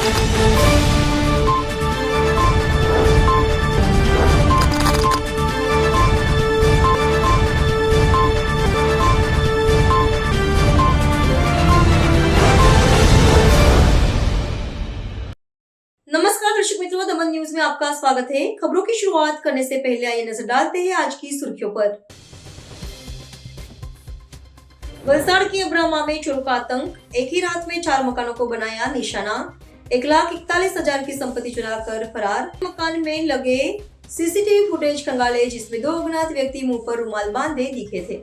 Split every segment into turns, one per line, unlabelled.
नमस्कार दर्शक मित्रों, दमन न्यूज में आपका स्वागत है। खबरों की शुरुआत करने से पहले आइए नजर डालते हैं आज की सुर्खियों पर। वलसाड़ के अब्रामा में चोरों का आतंक, एक ही रात में 4 मकानों को बनाया निशाना। 1,41,000 की संपत्ति चुरा कर फरार। मकान में लगे सीसीटीवी फुटेज खंगाले, जिसमें 2 अज्ञात व्यक्ति मुंह पर रुमाल बांधे दिखे थे।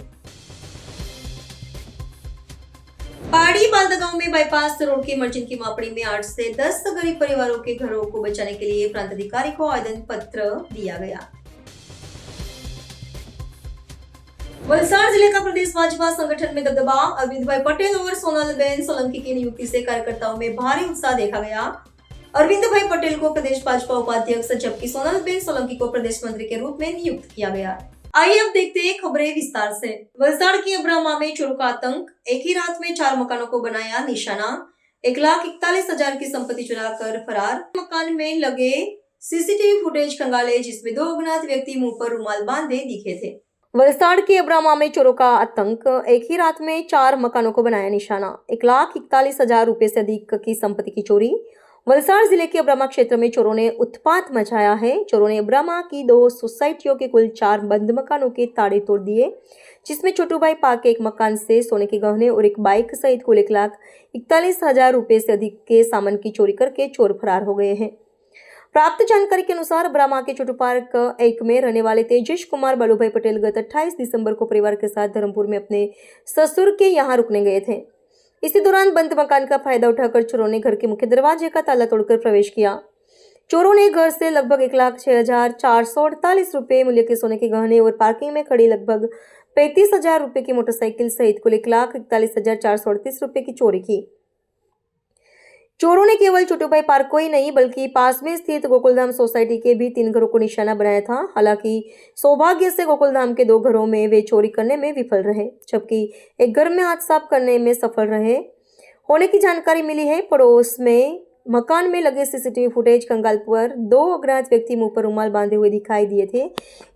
पहाड़ी बालदा गांव में बाईपास रोड की इमरजेंसी मापड़ी में 8 से 10 गरीब परिवारों के घरों को बचाने के लिए प्रांत अधिकारी को आवेदन पत्र दिया गया। वलसाड़ जिले का प्रदेश भाजपा संगठन में दबदबा। अरविंद भाई पटेल और सोनलबेन सोलंकी की नियुक्ति से कार्यकर्ताओं में भारी उत्साह देखा गया। अरविंद भाई पटेल को प्रदेश भाजपा उपाध्यक्ष, जबकि सोनलबेन सोलंकी को प्रदेश मंत्री के रूप में नियुक्त किया गया। आइए अब देखते हैं खबरें विस्तार से। वलसाड़ के अब्रामा में चोरों का आतंक, एक ही रात में 4 मकानों को बनाया निशाना। 1,41,000 की संपत्ति चुरा कर फरार। मकान में लगे सीसीटीवी फुटेज खंगाले, जिसमें 2 अज्ञात व्यक्ति मुंह पर रुमाल बांधे दिखे थे। वलसाड़ के अब्रामा में चोरों का आतंक, एक ही रात में 4 मकानों को बनाया निशाना। 1,41,000 रुपए से अधिक की संपत्ति की चोरी। वलसाड़ जिले के अब्रामा क्षेत्र में चोरों ने उत्पात मचाया है। चोरों ने अब्रामा की 2 सोसाइटियों के कुल 4 बंद मकानों के ताले तोड़ दिए, जिसमें छोटू भाई पार्क के एक मकान से सोने के गहने और एक बाइक सहित कुल 1,41,000 रुपए से अधिक के सामान की चोरी करके चोर फरार हो गए हैं। प्राप्त जानकारी के अनुसार अब्रामा के छोटू पार्क 1 में रहने वाले तेजस कुमार बालूभाई पटेल गत 28 दिसंबर को परिवार के साथ धर्मपुर में अपने ससुर के यहाँ रुकने गए थे। इसी दौरान बंद मकान का फायदा उठाकर चोरों ने घर के मुख्य दरवाजे का ताला तोड़कर प्रवेश किया। चोरों ने घर से लगभग 1,06,448 रुपए मूल्य के सोने के गहने और पार्किंग में खड़ी लगभग 35,000 रुपए की मोटरसाइकिल सहित कुल 1,41,438 रुपए की चोरी की। चोरों ने केवल छोटू भाई पार्क को ही नहीं, बल्कि पास में स्थित गोकुलधाम सोसाइटी के भी 3 घरों को निशाना बनाया था। हालांकि सौभाग्य से गोकुलधाम के 2 घरों में वे चोरी करने में विफल रहे, जबकि एक घर में हाथ साफ करने में सफल रहे होने की जानकारी मिली है। पड़ोस में मकान में लगे सीसीटीवी फुटेज कंगाल पर 2 अज्ञात व्यक्ति मुंह पर रुमाल बांधे हुए दिखाई दिए थे।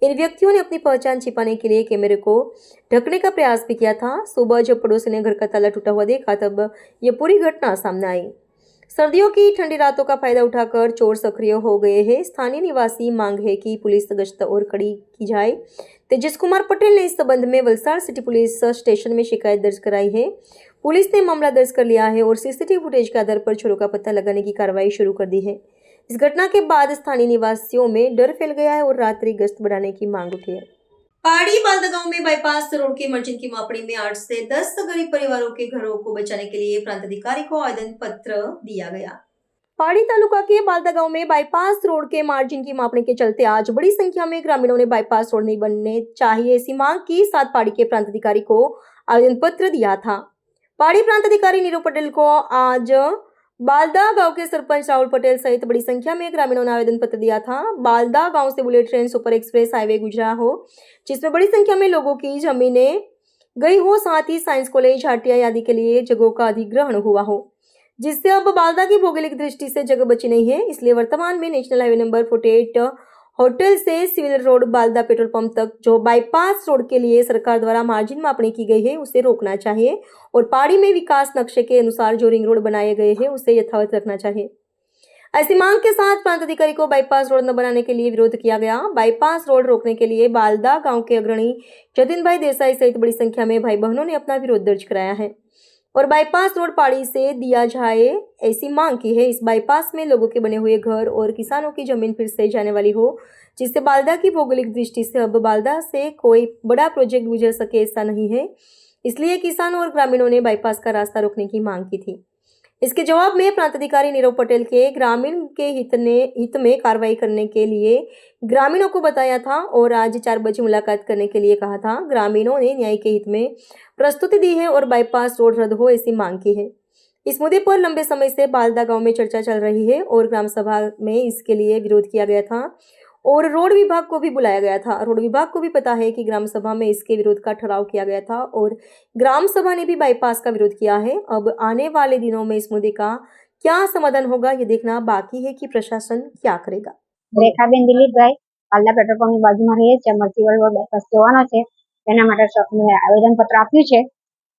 इन व्यक्तियों ने अपनी पहचान छिपाने के लिए कैमरे को ढकने का प्रयास भी किया था। सुबह जब पड़ोसी ने घर का ताला टूटा हुआ देखा, तब यह पूरी घटना सामने आई। सर्दियों की ठंडी रातों का फायदा उठाकर चोर सक्रिय हो गए हैं। स्थानीय निवासी मांग है कि पुलिस गश्त और कड़ी की जाए। तेजस कुमार पटेल ने इस संबंध में वलसाड़ सिटी पुलिस स्टेशन में शिकायत दर्ज कराई है। पुलिस ने मामला दर्ज कर लिया है और सीसीटीवी फुटेज के आधार पर चोरों का पता लगाने की कार्रवाई शुरू कर दी है। इस घटना के बाद स्थानीय निवासियों में डर फैल गया है और रात्रि गश्त बढ़ाने की मांग उठी है। पहाड़ी बालदा गांव में बाईपास रोड की इमरजेंसी मापड़ी में 8 से 10 गरीब परिवारों के घरों को बचाने के लिए प्रांत अधिकारी को आवेदन पत्र दिया गया। पहाड़ी तालुका के बालदा गांव में बाईपास रोड के मार्जिन की मापने के चलते आज बड़ी संख्या में ग्रामीणों ने बाईपास रोड नहीं बनने चाहिए ऐसी मांग की साथ पहाड़ी के प्रांत अधिकारी को आवेदन पत्र दिया था। पहाड़ी प्रांत अधिकारी नीरव पटेल को आज बालदा गांव के सरपंच राहुल पटेल सहित बड़ी संख्या में ग्रामीणों ने आवेदन पत्र दिया था। बालदा गांव से bullet train super express highway गुजरा हो, जिसमें बड़ी संख्या में लोगों की जमीनें गई हो, साथ ही साइंस कॉलेज, हटिया आदि के लिए जगहों का अधिग्रहण हुआ हो, जिससे अब बालदा की भौगोलिक दृष्टि से जगह बची नहीं है। इसलिए वर्तमान में नेशनल हाईवे नंबर 48 होटल से civil road Balda petrol pump तक जो बाईपास रोड के लिए सरकार द्वारा मार्जिन मापनी की गई है उसे रोकना चाहिए और पहाड़ी में विकास नक्शे के अनुसार जो रिंग रोड बनाए गए हैं उसे यथावत रखना चाहिए। ऐसी मांग के साथ प्रांत अधिकारी को बाईपास रोड न बनाने के लिए विरोध किया गया। बाईपास रोड रोकने के लिए बालदा गांव के अग्रणी जतिन भाई देसाई सहित बड़ी संख्या में भाई बहनों ने अपना विरोध दर्ज कराया है और बाईपास रोड पहाड़ी से दिया जाए ऐसी मांग की है। इस बाईपास में लोगों के बने हुए घर और किसानों की जमीन फिर से जाने वाली हो, जिससे बालदा की भौगोलिक दृष्टि से अब बालदा से कोई बड़ा प्रोजेक्ट गुजर सके ऐसा नहीं है। इसलिए किसानों और ग्रामीणों ने बाईपास का रास्ता रोकने की मांग की थी। इसके जवाब में प्रांत अधिकारी नीरव पटेल के ग्रामीण के हित में कार्रवाई करने के लिए ग्रामीणों को बताया था और आज 4 बजे मुलाकात करने के लिए कहा था। ग्रामीणों ने न्याय के हित में प्रस्तुति दी है और बाईपास रोड रद्द हो ऐसी मांग की है। इस मुद्दे पर लंबे समय से बालदा गांव में चर्चा चल रही है और ग्राम सभा में इसके लिए विरोध किया गया था और रोड विभाग को भी बुलाया गया था। रोड विभाग को भी पता है कि ग्राम सभा में इसके विरोध का ठहराव किया गया था और ग्राम सभा ने भी बाईपास का विरोध किया है। अब आने वाले दिनों में इस मुद्दे का क्या समाधान होगा ये देखना बाकी है कि प्रशासन क्या करेगा।
રેખાબેન દિલીપભાઈ પાલ્લા પેટ્રોલ પંપની બાજુમાં રહે છે, મર્ચીવલ રોડ બસ જવાનો છે, તેના માટે આવેદનપત્ર આપ્યું છે।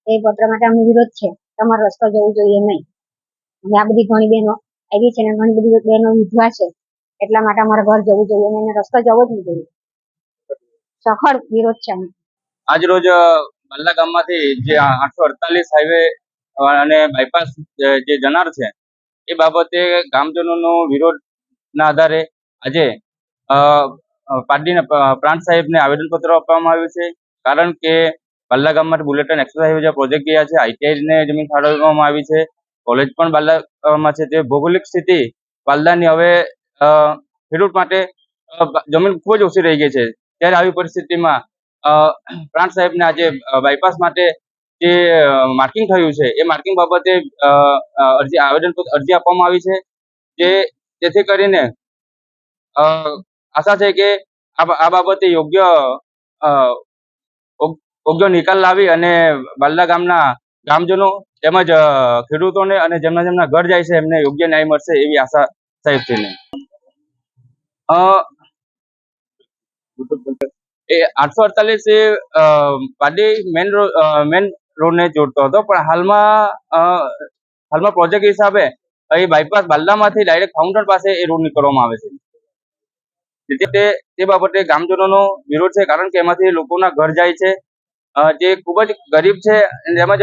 એ પત્ર માટે અમે વિરોધ છે, તમારો રસ્તો જવું જોઈએ નહીં। અમે આ બધી ઘણી બહેનો આવી છે ને ઘણી બધી બહેનો વિધવા છે, એટલા માટે અમારે ઘર જવું જોઈએ નહીં, રસ્તો જવો જ નહીં જોઈએ। સખત વિરોધ છે।
આજ રોજ બલ્લા ગામમાંથી જે 848 હાઈવે અને બાયપાસ જે જનાર છે એ બાબતે ગામજનોનો વિરોધના આધારે આજે પાર્ટીના પ્રાંત સાહેબને આવેદનપત્ર આપવામાં આવ્યું છે। કારણ કે બલ્લા ગામમાંથી બુલેટન એક્સપ્રેસ હાઈવે જે પ્રોજેક્ટ ગયા છે, આઈટીઆઈને જમીન ફાળવવામાં આવી છે, કોલેજ પણ બાલ્લામાં છે, તે ભૌગોલિક સ્થિતિ બાલ્લાની હવે ખેડૂત માટે જમીન ખૂબ જ ઓછી રહી ગઈ છે। ત્યારે આવી પરિસ્થિતિમાં પ્રાંત સાહેબને આજે બાયપાસ માટે જે માર્કિંગ થયું છે એ માર્કિંગ બાબતે અરજી આપવામાં આવી છે, જેથી કરીને આશા છે કે આ બાબતે યોગ્ય નિકાલ લાવી અને બાલ્લા ગામના ગામજનો તેમજ ખેડૂતોને અને જેમના ઘર જાય છે એમને યોગ્ય ન્યાય મળશે એવી આશા સાહેબશ્રીને। એ 848 પાડી મેન રોડને જોડતો હતો, પણ હાલમાં પ્રોજેક્ટ હિસાબે એ બાયપાસ બાલ્લામાંથી ડાયરેક્ટ ફાઉન્ટેન પાસે એ રોડ નીકળવામાં આવે છે। તે બાબતે ગામજનોનો વિરોધ છે, કારણ કે એમાંથી લોકોના ઘર જાય છે, જે ખૂબ જ ગરીબ છે, તેમજ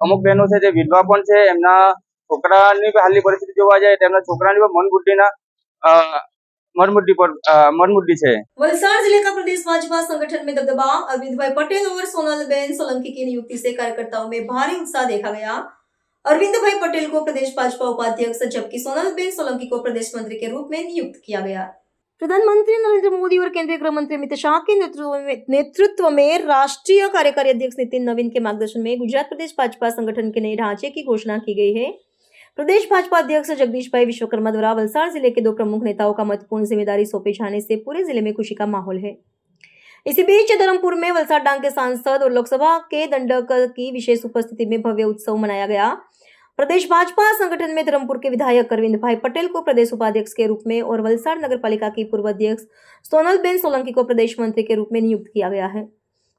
અમુક બહેનો છે જે વિધવા પણ છે, એમના છોકરાની હાલની પરિસ્થિતિ જોવા જાય તેમના છોકરાની પણ मनमुद्दी है।
वलसाड जिले का प्रदेश भाजपा संगठन में दबदबा। अरविंद भाई पटेल और सोनलबेन सोलंकी की नियुक्ति से कार्यकर्ताओं में भारी उत्साह देखा गया। अरविंद भाई पटेल को प्रदेश भाजपा उपाध्यक्ष जबकि सोनलबेन सोलंकी को प्रदेश मंत्री के रूप में नियुक्त किया गया। प्रधानमंत्री नरेंद्र मोदी और केंद्रीय गृह मंत्री अमित शाह के नेतृत्व में राष्ट्रीय कार्यकारी अध्यक्ष नितिन नवीन के मार्गदर्शन में गुजरात प्रदेश भाजपा संगठन के नए ढांचे की घोषणा की गई है। प्रदेश भाजपा अध्यक्ष जगदीश भाई विश्वकर्मा द्वारा वलसाड जिले के 2 प्रमुख नेताओं का महत्वपूर्ण जिम्मेदारी सौंपे जाने से पूरे जिले में खुशी का माहौल है। इसी बीच धर्मपुर में वलसाड डांग के सांसद और लोकसभा के दंडक की विशेष उपस्थिति में भव्य उत्सव मनाया गया। प्रदेश भाजपा संगठन में धर्मपुर के विधायक अरविंद भाई पटेल को प्रदेश उपाध्यक्ष के रूप में और वलसाड नगर पालिका की पूर्व अध्यक्ष सोनलबेन सोलंकी को प्रदेश मंत्री के रूप में नियुक्त किया गया है।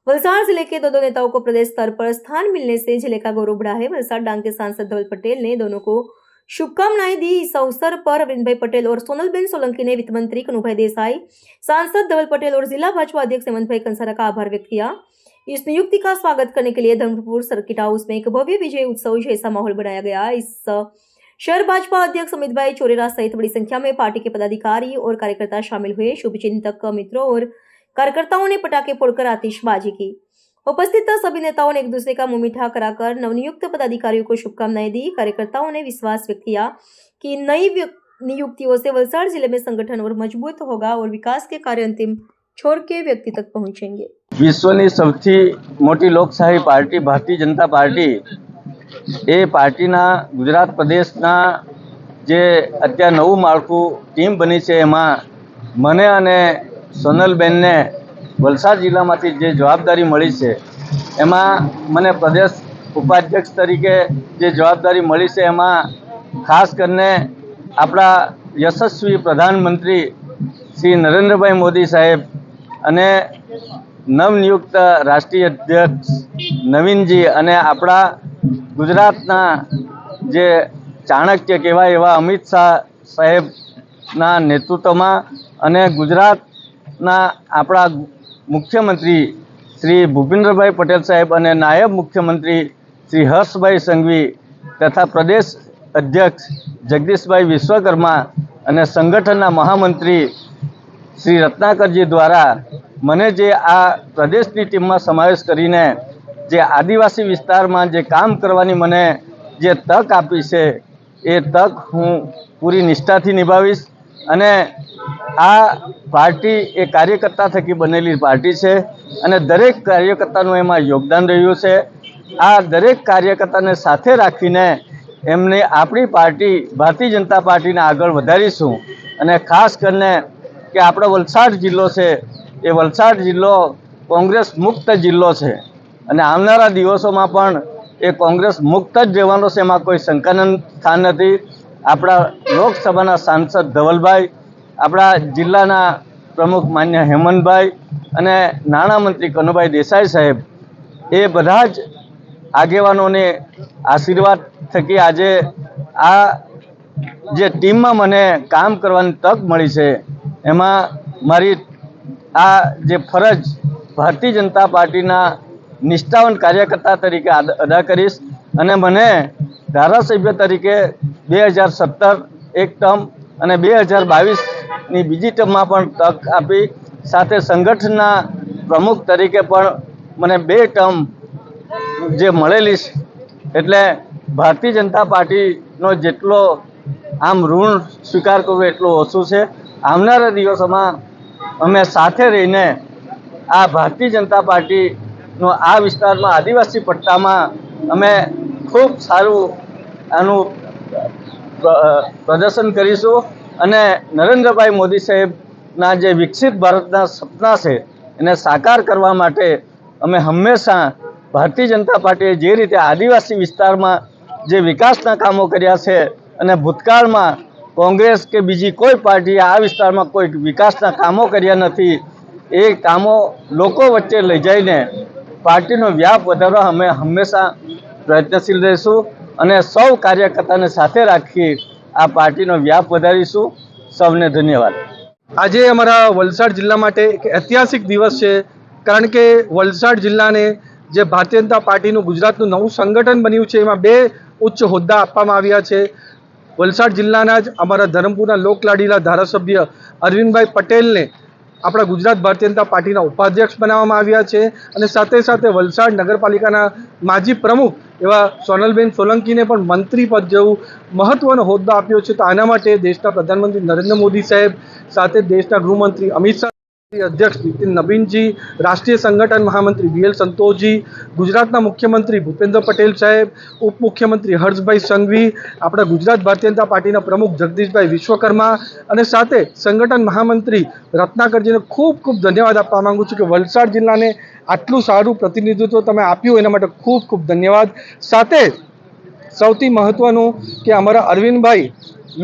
वलसाड जिले के 2 नेताओं को प्रदेश स्तर पर स्थान मिलने से जिले का गौरव बढ़ा है। वलसाड डांग के सांसद धवल पटेल ने दोनों को शुभकामनाएं दी। इस अवसर पर अरविंद भाई पटेल और सोनलबेन सोलंकी ने वित्त मंत्री कनुभाई देसाई, सांसद धवल पटेल और जिला भाजपा अध्यक्ष हेमंत भाई कंसारा का आभार व्यक्त किया। इस नियुक्ति का स्वागत करने के लिए धर्मपुर सर्किट हाउस में एक भव्य विजय उत्सव जैसा माहौल बनाया गया। इस शहर भाजपा अध्यक्ष अमित भाई चोरेरा सहित बड़ी संख्या में पार्टी के पदाधिकारी और कार्यकर्ता शामिल हुए। शुभचिंतक मित्रों और कार्यकर्ताओं ने पटाखे फोड़कर आतिशबाजी की। उपस्थित सभी नेताओं ने एक दूसरे का मुंह मीठा कराकर नवनियुक्त पदाधिकारियों को शुभकामनाएं दी। कार्यकर्ताओं ने विश्वास व्यक्त किया कि नई नियुक्तियों से वलसाड जिले में संगठन और मजबूत होगा और विकास के कार्य अंतिम छोर के व्यक्ति तक पहुंचेंगे।
विश्वनी સૌથી મોટી લોકશાહી પાર્ટી ભારતીય જનતા પાર્ટી એ પાર્ટીના ગુજરાત પ્રદેશના જે અત્યારે નવું માળખું ટીમ બની છે એમાં મને અને સોનલબેનને વલસાડ જિલ્લામાંથી જે જવાબદારી મળી છે એમાં મને પ્રદેશ ઉપાધ્યક્ષ તરીકે જે જવાબદારી મળી છે એમાં ખાસ કરીને આપણા યશસ્વી પ્રધાનમંત્રી શ્રી નરેન્દ્રભાઈ મોદી સાહેબ અને નવનિયુક્ત રાષ્ટ્રીય અધ્યક્ષ નવીનજી અને આપણા ગુજરાતના જે ચાણક્ય કહેવાય એવા અમિત શાહ સાહેબના નેતૃત્વમાં અને ગુજરાતના આપણા મુખ્યમંત્રી શ્રી ભૂપેન્દ્રભાઈ પટેલ સાહેબ અને નાયબ મુખ્યમંત્રી શ્રી હર્ષભાઈ સંઘવી તથા પ્રદેશ અધ્યક્ષ જગદીશભાઈ વિશ્વકર્મા અને સંગઠનના મહામંત્રી શ્રી રત્નાકરજી દ્વારા મને જે આ પ્રદેશની ટીમમાં સમાવેશ કરીને જે આદિવાસી વિસ્તારમાં જે કામ કરવાની મને જે તક આપી છે એ તક હું પૂરી નિષ્ઠાથી નિભાવીશ અને આ પાર્ટી એ કાર્યકર્તા થકી બનેલી પાર્ટી છે અને દરેક કાર્યકર્તાનું એમાં યોગદાન રહ્યું છે। આ દરેક કાર્યકર્તાને સાથે રાખીને એમને આપણી પાર્ટી ભારતીય જનતા પાર્ટીને આગળ વધારીશું અને ખાસ કરીને કે આપણો વલસાડ જિલ્લો છે એ વલસાડ જિલ્લો કોંગ્રેસ મુક્ત જિલ્લો છે અને આવનારા દિવસોમાં પણ એ કોંગ્રેસ મુક્ત જ રહેવાનો છે, એમાં કોઈ શંકાનું સ્થાન નથી। આપણા લોકસભાના સાંસદ ધવલભાઈ, આપણા જિલ્લાના પ્રમુખ માન્ય હેમંતભાઈ અને નાણામંત્રી કનુભાઈ દેસાઈ સાહેબ, એ બધા જ આગેવાનોને આશીર્વાદ થકી આજે આ જે ટીમમાં મને કામ કરવાની તક મળી છે, એમાં મારી આ જે ફરજ ભારતીય જનતા પાર્ટીના નિષ્ઠાવાન કાર્યકર્તા તરીકે અદા કરીશ અને મને ધારાસભ્ય તરીકે 2017 એક ટર્મ અને 2022ની બીજી ટર્મમાં પણ તક આપી, સાથે સંગઠનના પ્રમુખ તરીકે પણ મને 2 ટર્મ જે મળેલી છે, એટલે ભારતીય જનતા પાર્ટીનો જેટલો આમ ઋણ સ્વીકાર કરવો એટલો ઓછું છે. આવનારા દિવસોમાં અમે સાથે રહીને આ ભારતીય જનતા પાર્ટીનો આ વિસ્તારમાં આદિવાસી પટ્ટામાં અમે ખૂબ સારું આનું પ્રદર્શન કરીશું અને નરેન્દ્રભાઈ મોદી સાહેબના જે વિકસિત ભારતના સપના છે એને સાકાર કરવા માટે અમે હંમેશા ભારતીય જનતા પાર્ટીએ જે રીતે આદિવાસી વિસ્તારમાં જે વિકાસના કામો કર્યા છે અને ભૂતકાળમાં કોંગ્રેસ કે બીજી કોઈ પાર્ટીએ આ વિસ્તારમાં કોઈ વિકાસના કામો કર્યા નથી, એ કામો લોકો વચ્ચે લઈ જઈને પાર્ટીનો વ્યાપ વધારવા અમે હંમેશા પ્રયત્નશીલ રહીશું અને સૌ કાર્યકર્તાને સાથે રાખી આ પાર્ટીનો વ્યાપ વધારીશું. સૌને ધન્યવાદ.
આજે અમારા વલસાડ જિલ્લા માટે એક ઐતિહાસિક દિવસ છે, કારણ કે વલસાડ જિલ્લાને જે ભારતીય જનતા પાર્ટીનું ગુજરાતનું નવું સંગઠન બન્યું છે, એમાં 2 ઉચ્ચ હોદ્દા આપવામાં આવ્યા છે. વલસાડ જિલ્લાના જ અમારા ધરમપુરના લોકલાડીલા ધારાસભ્ય અરવિંદભાઈ પટેલને આપણા ગુજરાત ભારતીય જનતા પાર્ટીના ઉપાધ્યક્ષ બનાવવામાં આવ્યા છે અને સાથે સાથે વલસાડ નગરપાલિકાના માજી પ્રમુખ એવા સોનલબેન સોલંકીને પણ મંત્રી પદ જેવું મહત્વનો હોદ્દો આપ્યો છે. તો આના માટે દેશના પ્રધાનમંત્રી નરેન્દ્ર મોદી સાહેબ, સાથે દેશના ગૃહમંત્રી અમિત શાહ, અધ્યક્ષ નીતિન નવીનજી, રાષ્ટ્રીય સંગઠન મહામંત્રી BL સંતોષજી, ગુજરાતના મુખ્યમંત્રી ભૂપેન્દ્ર પટેલ સાહેબ, ઉપમુખ્યમંત્રી હર્ષભાઈ સંઘવી, આપણા ગુજરાત ભારતીય જનતા પાર્ટીના પ્રમુખ જગદીશભાઈ વિશ્વકર્મા અને સાથે સંગઠન મહામંત્રી રત્નાકરજીને ખૂબ ખૂબ ધન્યવાદ આપવા માંગુ છું કે વલસાડ જિલ્લાને આટલું સારું પ્રતિનિધિત્વ તમે આપ્યું, એના માટે ખૂબ ખૂબ ધન્યવાદ. સાથે સૌથી મહત્વનું કે અમારા અરવિંદભાઈ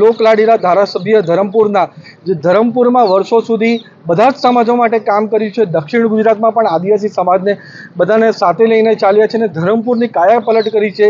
લોકલાડીલા ધારાસભ્ય ધરમપુરના, જે ધરમપુરમાં વર્ષો સુધી બધા જ સમાજો માટે કામ કર્યું છે, દક્ષિણ ગુજરાતમાં પણ આદિવાસી સમાજને બધાને સાથે લઈને ચાલ્યા છે અને ધરમપુરની કાયાપલટ કરી છે.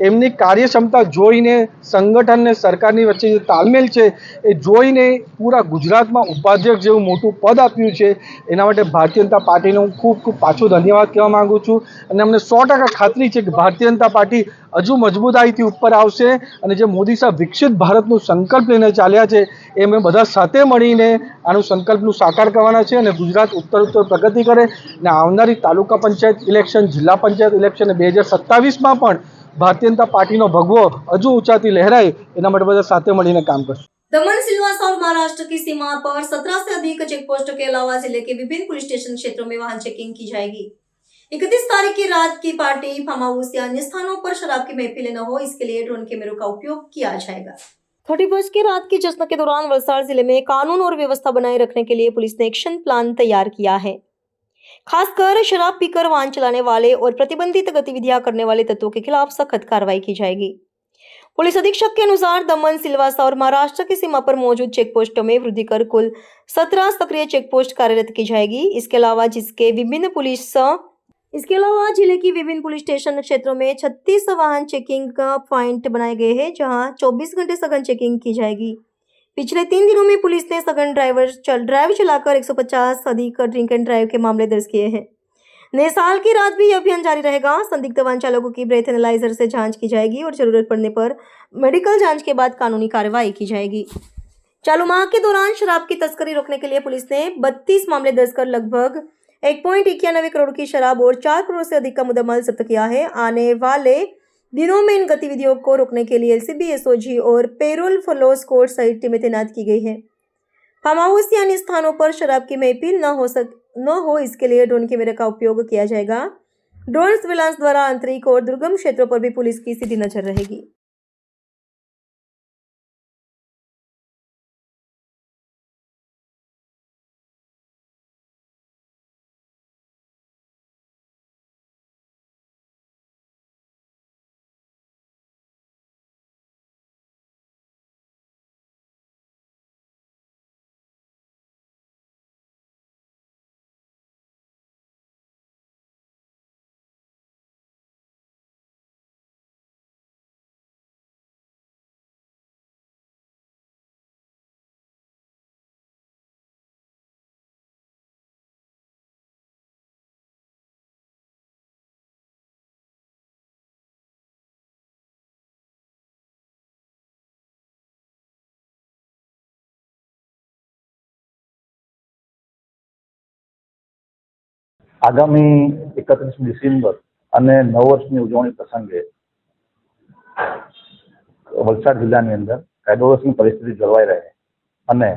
એમની કાર્યક્ષમતા જોઈને, સંગઠનને સરકારની વચ્ચે જે તાલમેલ છે એ જોઈને પૂરા ગુજરાતમાં ઉપાધ્યક્ષ જેવું મોટું પદ આપ્યું છે. એના માટે ભારતીય જનતા પાર્ટીનો હું ખૂબ ખૂબ પાછો ધન્યવાદ કહેવા માગું છું અને અમને 100% ખાતરી છે કે ભારતીય જનતા પાર્ટી હજુ મજબૂતાઈથી ઉપર આવશે અને જે મોદી સાહેબ વિકસિત ભારતનું સંકલ્પ લઈને ચાલ્યા છે, એ અમે બધા સાથે મળીને આનું સંકલ્પનું સાકાર કરવાના છે અને ગુજરાત ઉત્તર પ્રગતિ કરે અને આવનારી તાલુકા પંચાયત ઇલેક્શન, જિલ્લા પંચાયત ઇલેક્શન 2027માં પણ ભારતીય જનતા પાર્ટીનો ભગવો હજુ ઊંચાથી लहराए, એના માટે બધા સાથે મળીને काम करશું.
दमन सिलवासा और महाराष्ट्र की सीमा पर 17 से अधिक चेक पोस्ट के अलावा जिले के विभिन्न पुलिस स्टेशन क्षेत्रों में वाहन चेकिंग की जाएगी। 31 तारीख की रात की पार्टी, फार्म हाउस या अन्य स्थानों पर शराब की महफिलें न हो, इसके लिए ड्रोन कैमरों का उपयोग किया जाएगा। 31 की रात की जश्न के दौरान वलसाड़ जिले में कानून और व्यवस्था बनाए रखने के लिए पुलिस ने एक्शन प्लान तैयार किया है। खासकर शराब पीकर वाहन चलाने वाले और प्रतिबंधित गतिविधियां करने वाले तत्वों के खिलाफ सख्त कार्रवाई की जाएगी। पुलिस अधीक्षक के अनुसार दमन, सिलवासा और महाराष्ट्र की सीमा पर मौजूद चेक पोस्टों में वृद्धि कर कुल 17 सक्रिय चेक पोस्ट कार्यरत की जाएगी। इसके अलावा जिले की विभिन्न पुलिस स्टेशन क्षेत्रों में 36 वाहन चेकिंग पॉइंट बनाए गए हैं, जहां 24 घंटे सघन चेकिंग की जाएगी। पिछले 3 दिनों में पुलिस ने सघन ड्राइव चलाकर 150 अधिक ड्रिंक एंड ड्राइव के मामले दर्ज किए हैं। नए साल की रात भी यह अभियान जारी रहेगा। संदिग्ध वाहन चालकों की ब्रेथ एनालाइजर से जांच की जाएगी और जरूरत पड़ने पर मेडिकल जांच के बाद कानूनी कार्रवाई की जाएगी। चालू माह के दौरान शराब की तस्करी रोकने के लिए पुलिस ने 32 मामले दर्ज कर लगभग 1.91 करोड़ की शराब और 4 करोड़ से अधिक का मुद्दामाल जब्त किया है। आने वाले दिनों में इन गतिविधियों को रोकने के लिए LCB, SOG और पेरोल फ्लो स्क्वाड सहित टीमें तैनात की गई है। फार्म हाउस या अन्य स्थानों पर शराब की महफिल न हो, इसके लिए ड्रोन कैमरे का उपयोग किया जाएगा। ड्रोन सर्विलांस द्वारा आंतरिक और दुर्गम क्षेत्रों पर भी पुलिस की सीधी नजर रहेगी।
આગામી 31 ડિસેમ્બર અને નવ વર્ષની ઉજવણી પ્રસંગે વલસાડ જિલ્લાની અંદર કાયદો વ્યવસ્થાની પરિસ્થિતિ જળવાઈ રહે અને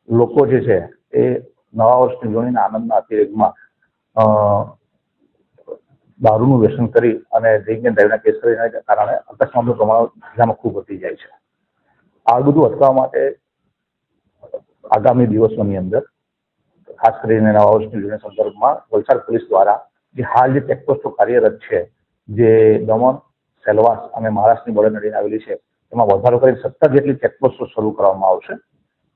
લોકો જે છે એ નવા વર્ષની ઉજવણીના આનંદના અતિરેકમાં દારૂનું વ્યસન કરી અને ડ્રિંક એન્ડ ડ્રાઈવના કેસ કરીને કારણે અકસ્માતનું પ્રમાણ જિલ્લામાં ખૂબ વધી જાય છે. આ બધું અટકાવવા માટે આગામી દિવસોની અંદર ખાસ કરીને નવા વર્ષની ઉજવણી સંદર્ભમાં વલસાડ પોલીસ દ્વારા જે હાલ જે ચેકપોસ્ટો કાર્યરત છે, જે દમણ, સેલવાસ અને મહારાષ્ટ્રની બોર્ડર નદીને આવેલી છે, એમાં વધારો કરી 17 જેટલી ચેકપોસ્ટો શરૂ કરવામાં આવશે.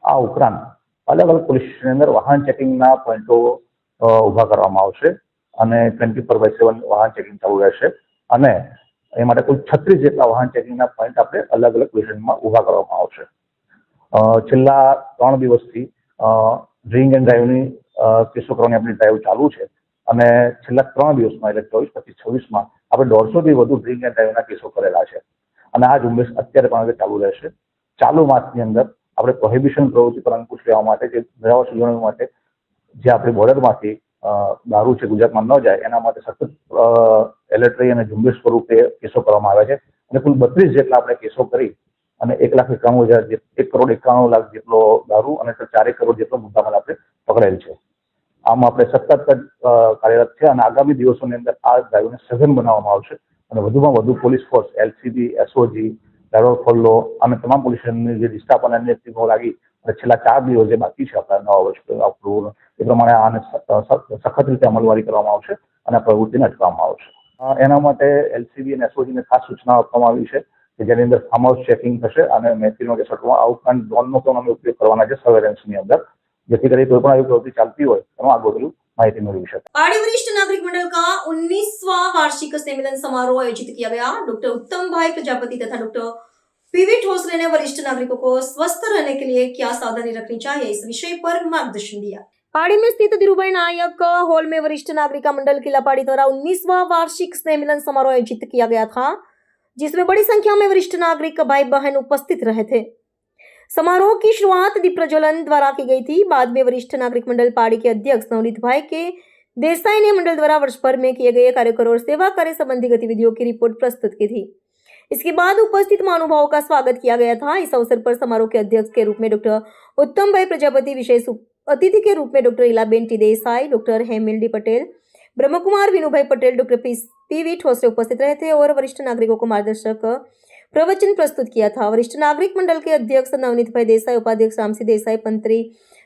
આ ઉપરાંત અલગ અલગ પોલીસ સ્ટેશનની અંદર વાહન ચેકિંગના પોઈન્ટો ઊભા કરવામાં આવશે અને 24/7 વાહન ચેકિંગ ચાલુ રહેશે અને એ માટે કુલ 36 જેટલા વાહન ચેકિંગના પોઈન્ટ આપણે અલગ અલગ પોલીસ સ્ટેશનમાં ઊભા કરવામાં આવશે. છેલ્લા 3 દિવસથી ડ્રિંક એન્ડ ડ્રાઈવની કેસો કરવાની આપણી ડ્રાઈવ ચાલુ છે અને છેલ્લા 3 દિવસમાં એટલે 24, 25, 26માં આપણે 150થી વધુ ડ્રિંક એન્ડ ડ્રાઈવના કેસો કરેલા છે અને આ ઝુંબેશ અત્યારે પણ ચાલુ રહેશે. ચાલુ માસની અંદર આપણે પ્રોહિબિશન પ્રવૃત્તિ પર અંકુશ લેવા માટે જે નવા વર્ષ ઉજવણી માટે જે આપણી બોર્ડરમાંથી દારૂ છે ગુજરાતમાં ન જાય એના માટે સતત એલર્ટ રહી અને ઝુંબેશ સ્વરૂપે કેસો કરવામાં આવ્યા છે અને કુલ 32 જેટલા આપણે કેસો કરી અને 1,91,000 1 કરોડ 91 લાખ જેટલો દારૂ અને 4 કરોડ જેટલો મુદ્દામાલ આપણે પકડેલ છે. આમ આપણે સતત કાર્યરત છે અને આગામી દિવસોની અંદર આ ડ્રાઈવને સઘન બનાવવામાં આવશે અને વધુમાં વધુ police force, LCB, SOG, driver follow અને તમામ પોલીસ સ્ટેશનની જે સ્ટાફ અને અન્ય ટીમો લાગી અને છેલ્લા 4 દિવસ જે બાકી છે આપણા નવા વર્ષ એ પ્રમાણે આને સખત રીતે અમલવારી કરવામાં આવશે અને આ પ્રવૃત્તિને અટકાવવામાં આવશે. એના માટે એલસીબી અને એસઓજીને ખાસ સૂચના આપવામાં આવી છે કે જેની અંદર ફાર્મ હાઉસ ચેકિંગ થશે અને મહેફિલનો જે સટમાં આ ઉપરાંત ડ્રોનનો પણ અમે ઉપયોગ કરવાના છે સર્વેલન્સની અંદર, જેથી કરી કોઈ પણ આવી પ્રવૃત્તિ ચાલતી હોય એમાં આગોતરી माहिती मिल सके.
पाड़ी वरिष्ठ नागरिक मंडल का 19वां वार्षिक सम्मेलन समारोह आयोजित किया गया. डॉक्टर उत्तम भाई प्रजापति तथा डॉक्टर पीवी ठोसले ने वरिष्ठ नागरिकों को स्वस्थ रहने के लिए क्या सावधानी रखनी चाहिए इस विषय पर मार्गदर्शन दिया. पाड़ी में स्थित धीरूभाई नायक हॉल में वरिष्ठ नागरिक मंडल किला पाड़ी द्वारा 19वां वार्षिक सम्मेलन समारोह आयोजित किया गया था, जिसमें बड़ी संख्या में वरिष्ठ नागरिक भाई बहन उपस्थित रहे थे. समारोह की शुरुआत दीप प्रज्वलन द्वारा की गई थी. बाद में वरिष्ठ नागरिक मंडल पाड़ी के अध्यक्ष नवनीत भाई के देसाई ने मंडल द्वारा वर्ष भर में किए गए कार्यक्रम और सेवा कार्य संबंधी गतिविधियों की रिपोर्ट प्रस्तुत की थी. इसके बाद उपस्थित महानुभावों का स्वागत किया गया था. इस अवसर पर समारोह के अध्यक्ष के रूप में डॉक्टर उत्तम भाई प्रजापति, विशेष अतिथि के रूप में doctor Ilaben T Desai, doctor Hemil D Patel, Brahmakumar Vinubhai Patel, doctor PV Thosle उपस्थित रहे थे और वरिष्ठ नागरिकों को मार्गदर्शक प्रवचन प्रस्तुत किया था. वरिष्ठ नागरिक मंडल के अध्यक्ष नवनीत भाई देसाई, उपाध्यक्ष रामसिंह देसाई, मंत्री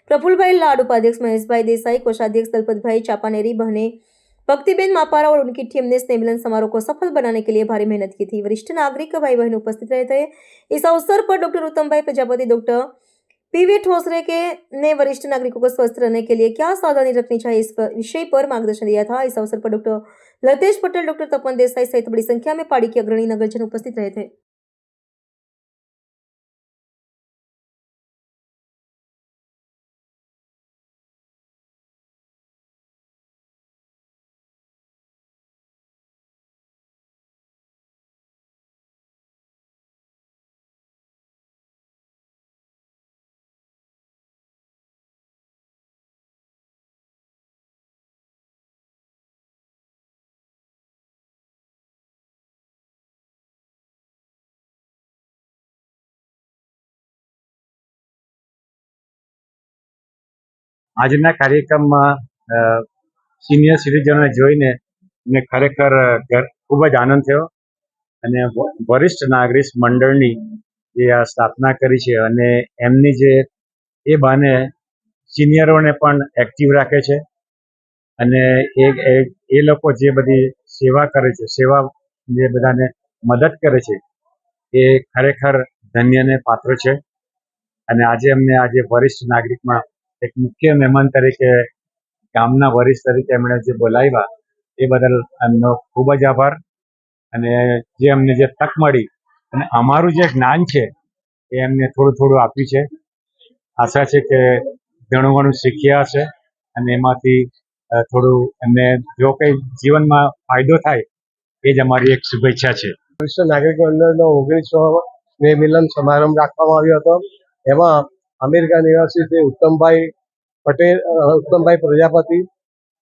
प्रफुल्ल भाई लाड, उपाध्यक्ष महेश भाई देसाई, कोषाध्यक्ष दलपत भाई चापानेरी, बहने भक्तिबेन मापारा और उनकी टीम ने सम्मेलन समारोह को सफल बनाने के लिए भारी मेहनत की थी. वरिष्ठ नागरिक भाई बहन उपस्थित रहे थे. इस अवसर पर डॉक्टर उत्तम भाई प्रजापति, डॉक्टर पीवी ठोसले के ने वरिष्ठ नागरिकों को स्वस्थ रहने के लिए क्या सावधानी रखनी चाहिए इस विषय पर मार्गदर्शन दिया था. इस अवसर पर डॉक्टर लतेश पटेल, डॉक्टर तपन देसाई सहित बड़ी संख्या में पाड़ी के अग्रणी नगरजन उपस्थित रहे थे.
આજના કાર્યક્રમમાં સિનિયર સિટીઝનોને જોઈને મને ખરેખર ખૂબ જ આનંદ થયો અને વરિષ્ઠ નાગરિક મંડળની જે આ સ્થાપના કરી છે અને એમની જે એ બહાને સિનિયરોને પણ એક્ટિવ રાખે છે અને એ લોકો જે બધી સેવા કરે છે, સેવા જે બધાને મદદ કરે છે એ ખરેખર ધન્યને પાત્ર છે. અને આજે અમને આજે વરિષ્ઠ નાગરિકમાં એક મુખ્ય મહેમાન તરીકે ગામના વરિષ્ઠ તરીકે એમણે જે બોલાવ્યા એ બદલ એમનો ખૂબ જ આભાર. અને જે અમને જે તક મળી અને અમારું જે જ્ઞાન છે એ એમને થોડું થોડું આપ્યું છે. આશા છે કે ઘણું ઘણું શીખ્યા હશે અને એમાંથી થોડું એમને જો કંઈ જીવનમાં ફાયદો થાય એ જ અમારી એક શુભેચ્છા છે.
વરિષ્ઠ નાગરિક મંડળનો 19વો સ્નેહ મિલન સમારંભ રાખવામાં આવ્યો હતો. એમાં અમેરિકા નિવાસી ઉત્તમભાઈ પટેલ, ઉત્તમભાઈ પ્રજાપતિ,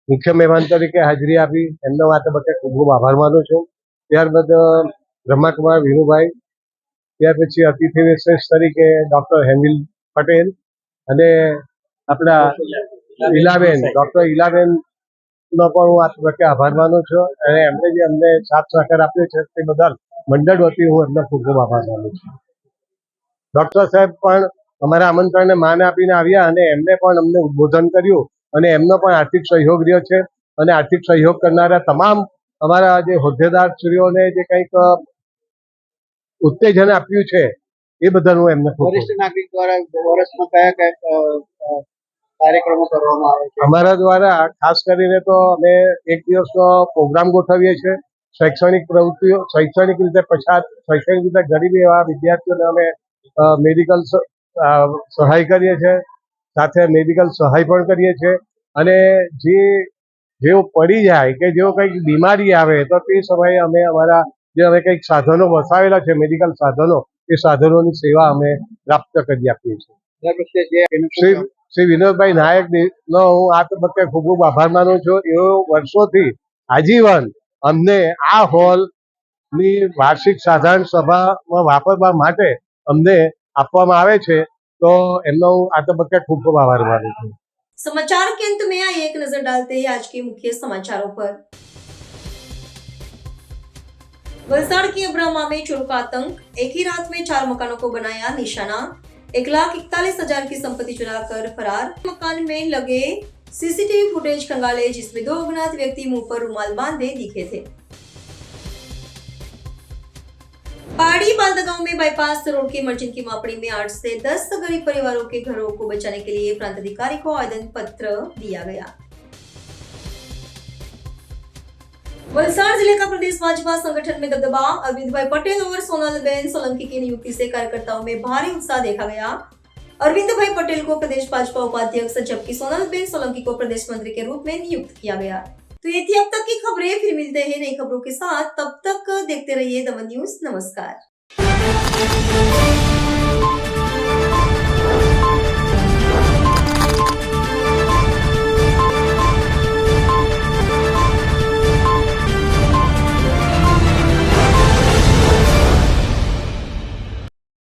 મુખ્ય મહેમાન તરીકે હાજરી આપી એમનો આ તબક્કે ખૂબ ખૂબ આભાર માનું છું. ત્યારબાદ બ્રહ્માકુમાર વિનુભાઈ, ત્યાર પછી અતિથિ વિશેષ તરીકે ડૉક્ટર હેનિલ પટેલ અને આપણા ડૉક્ટર ઈલાબેનનો પણ હું આ તબક્કે આભાર માનું છું અને એમણે જે અમને સાથ સહકાર આપ્યો છે તે બદલ મંડળ વતી હું એમનો ખૂબ ખૂબ આભાર માનું છું. ડૉક્ટર સાહેબ પણ અમારા આમંત્રણને માન આપીને આવ્યા અને એમને પણ અમને ઉદ્બોધન કર્યું અને એમનો પણ આર્થિક સહયોગ રહ્યો છે અને આર્થિક સહયોગ કરનારા તમામ અમારા જે હોદ્દેદારશ્રીઓને જે કંઈક ઉત્તેજન આપ્યું છે એ બદલ હું એમને
વરિષ્ઠ નાગરિક દ્વારા વર્ષમાં કયા કયા કાર્યક્રમો કરવામાં આવે છે?
અમારા દ્વારા ખાસ કરીને તો અમે એક દિવસનો પ્રોગ્રામ ગોઠવીએ છીએ. શૈક્ષણિક પ્રવૃત્તિઓ, શૈક્ષણિક રીતે પછાત, શૈક્ષણિક રીતે ગરીબ એવા વિદ્યાર્થીઓને અમે મેડિકલ સહાય કરીએ છીએ, સાથે મેડિકલ સહાય પણ કરીએ છીએ અને જેઓ પડી જાય કે જેઓ કંઈક બીમારી આવે તો તે સમયે અમે અમારા જે અમે કંઈક સાધનો વસાવેલા છે, મેડિકલ સાધનો, એ સાધનોની સેવા અમે પ્રાપ્ત કરી આપીએ છીએ. શ્રી વિનોદભાઈ નાયકનો હું આ તબક્કે ખૂબ ખૂબ આભાર માનું છું. એઓ વર્ષોથી આજીવન અમને આ હોલની વાર્ષિક સાધારણ સભામાં વાપરવા માટે અમને આપવામાં આવે છે, તો એમનો હું આ તબક્કે ખૂબ ખૂબ આભાર માનું છું.
समाचार के अंत में आइए एक नजर डालते हैं आज के मुख्य समाचारों पर। वलसाड़ के अब्रामा में चोरों का आतंक, एक ही रात में 4 मकानों को बनाया निशाना, 1,41,000 की संपत्ति चुराकर फरार। मकान में लगे सीसीटीवी फुटेज खंगाले जिसमें 2 अज्ञात व्यक्ति मुंह पर रुमाल बांधे दिखे थे। पहाड़ी बालदा गांव में बाईपास रोड की मर्चेंट की मापड़ी में 8 से 10 गरीब परिवारों के घरों को बचाने के लिए प्रांत अधिकारी को आवेदन पत्र दिया गया। वलसाड़ जिले का प्रदेश भाजपा संगठन में दबदबा, अरविंद भाई पटेल और सोनलबेन सोलंकी की नियुक्ति से कार्यकर्ताओं में भारी उत्साह देखा गया। अरविंद भाई पटेल को प्रदेश भाजपा उपाध्यक्ष जबकि सोनलबेन सोलंकी को प्रदेश मंत्री के रूप में नियुक्त किया गया। तो ये थी अब तक की खबरें, फिर मिलते हैं नई खबरों के साथ। तब तक देखते रहिए दमन न्यूज। नमस्कार।